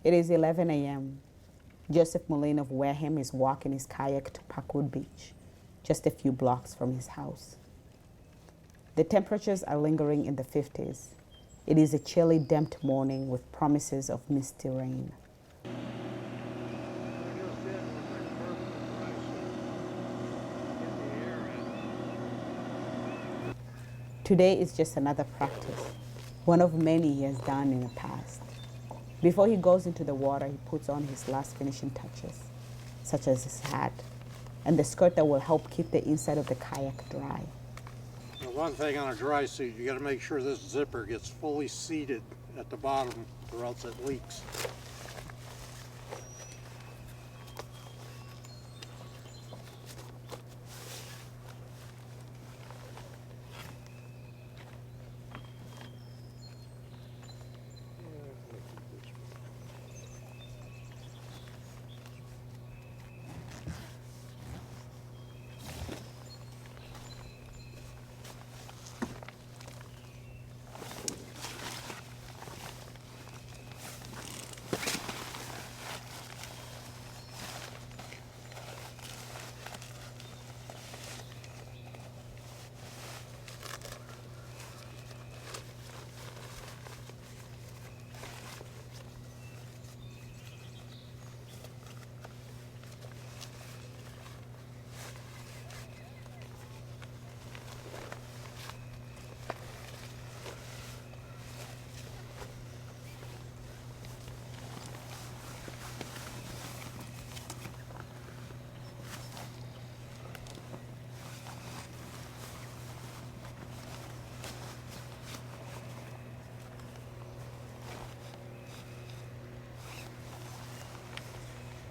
It is 11 a.m. Joseph Mullin of Wareham is walking his kayak to Parkwood Beach, just a few blocks from his house. The temperatures are lingering in the 50s. It is a chilly, damp morning with promises of misty rain. Today is just another practice, one of many he has done in the past. Before he goes into the water, he puts on his last finishing touches, such as his hat and the skirt that will help keep the inside of the kayak dry. The one thing on a dry suit, you got to make sure this zipper gets fully seated at the bottom or else it leaks.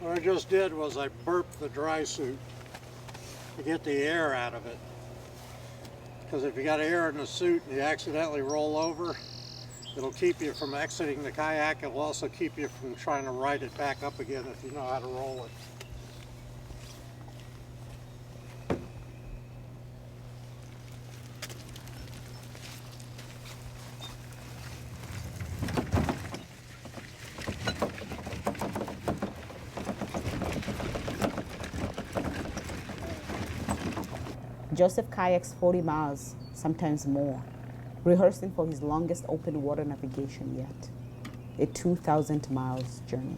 What I just did was I burped the dry suit to get the air out of it. Because if you got air in the suit and you accidentally roll over, it'll keep you from exiting the kayak. It'll also keep you from trying to right it back up again if you know how to roll it. Joseph kayaks 40 miles, sometimes more, rehearsing for his longest open water navigation yet, a 2,000 miles journey.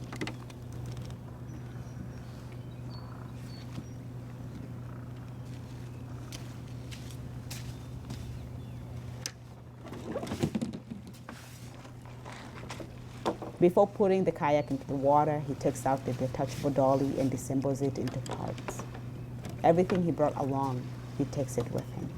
Before putting the kayak into the water, he takes out the detachable dolly and disassembles it into parts. Everything he brought along, he takes it with him.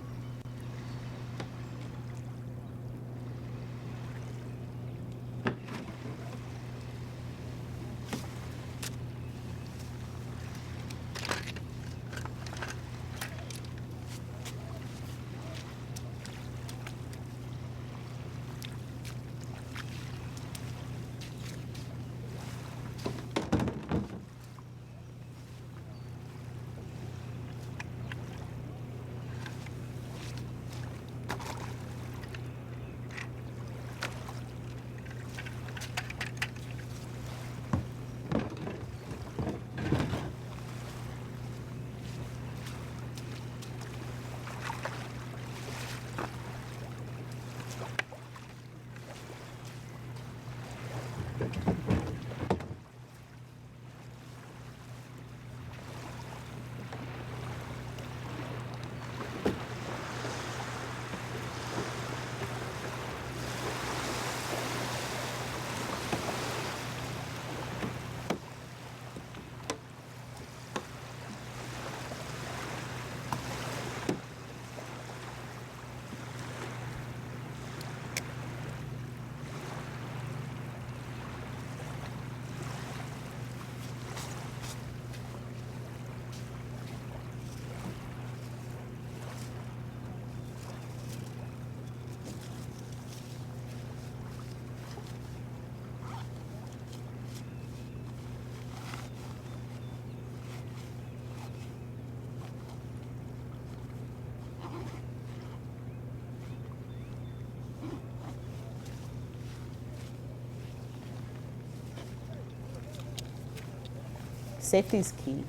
Safety is key.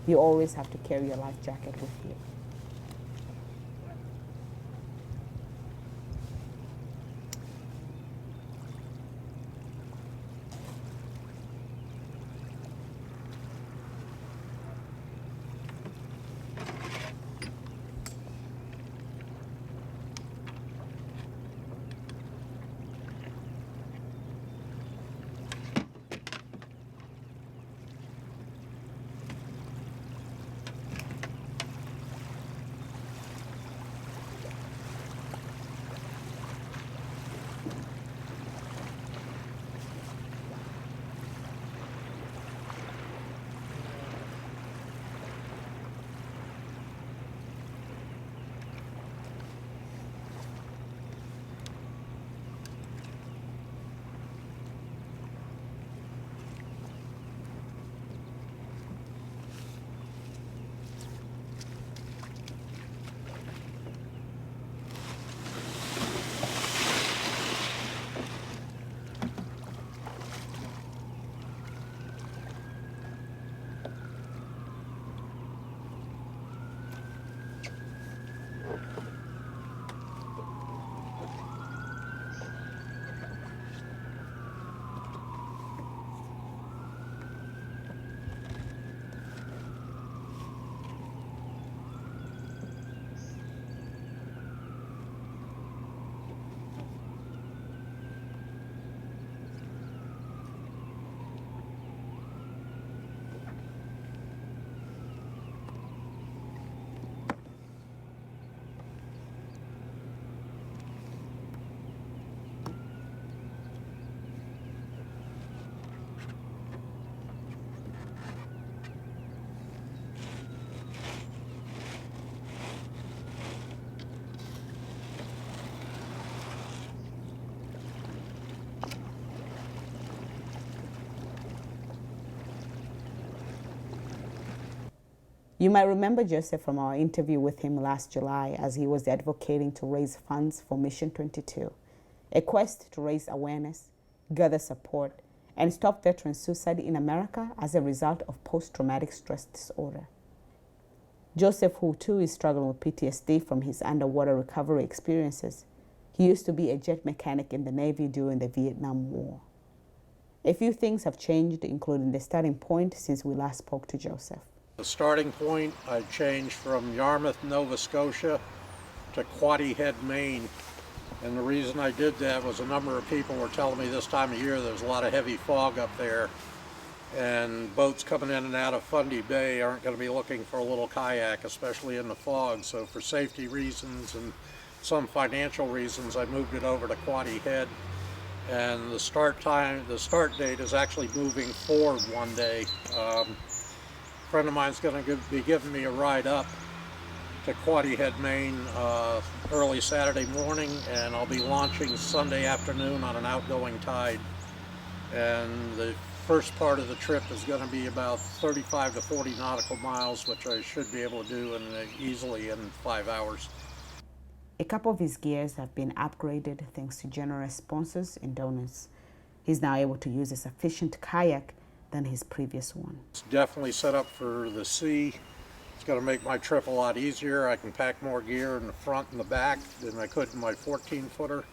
You always have to carry your life jacket with you. You might remember Joseph from our interview with him last July as he was advocating to raise funds for Mission22, a quest to raise awareness, gather support, and stop veteran suicide in America as a result of post-traumatic stress disorder. Joseph, who too is struggling with PTSD from his underwater recovery experiences, he used to be a jet mechanic in the Navy during the Vietnam War. A few things have changed, including the starting point since we last spoke to Joseph. The starting point, I changed from Yarmouth, Nova Scotia to Quoddy Head, Maine. And the reason I did that was a number of people were telling me this time of year there's a lot of heavy fog up there. And boats coming in and out of Fundy Bay aren't going to be looking for a little kayak, especially in the fog. So for safety reasons and some financial reasons, I moved it over to Quoddy Head. And the start date is actually moving forward one day. A friend of mine's going to be giving me a ride up to Quoddy Head, Maine early Saturday morning, and I'll be launching Sunday afternoon on an outgoing tide. And the first part of the trip is going to be about 35 to 40 nautical miles, which I should be able to do easily in 5 hours. A couple of his gears have been upgraded thanks to generous sponsors and donors. He's now able to use a sufficient kayak than his previous one. It's definitely set up for the sea. It's going to make my trip a lot easier. I can pack more gear in the front and the back than I could in my 14-footer.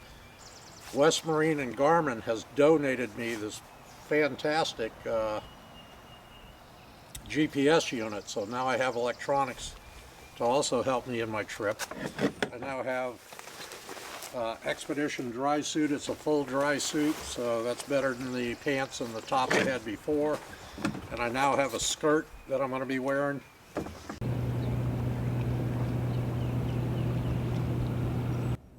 West Marine and Garmin has donated me this fantastic GPS unit, so now I have electronics to also help me in my trip. I now have Expedition dry suit. It's a full dry suit, so that's better than the pants and the top I had before. And I now have a skirt that I'm going to be wearing.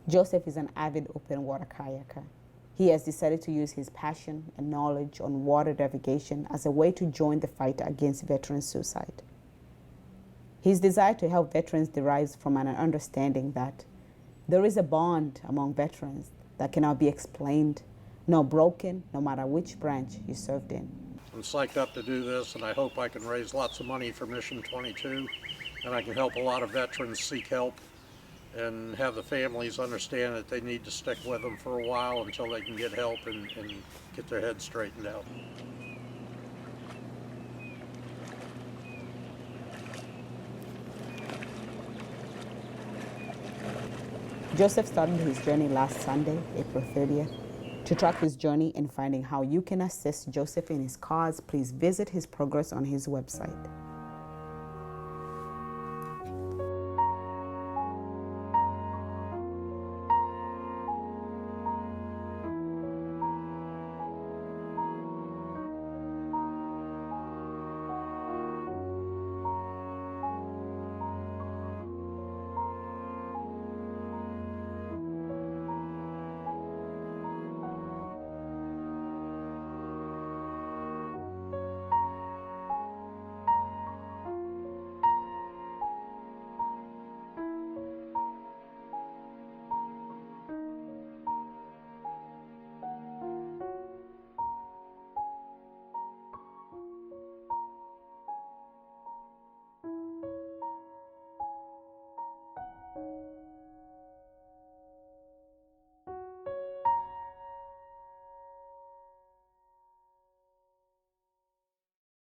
Joseph is an avid open water kayaker. He has decided to use his passion and knowledge on water navigation as a way to join the fight against veteran suicide. His desire to help veterans derives from an understanding that there is a bond among veterans that cannot be explained nor broken, no matter which branch you served in. I'm psyched up to do this, and I hope I can raise lots of money for Mission22, and I can help a lot of veterans seek help and have the families understand that they need to stick with them for a while until they can get help and get their heads straightened out. Joseph started his journey last Sunday, April 30th. To track his journey and finding how you can assist Joseph in his cause, please visit his progress on his website.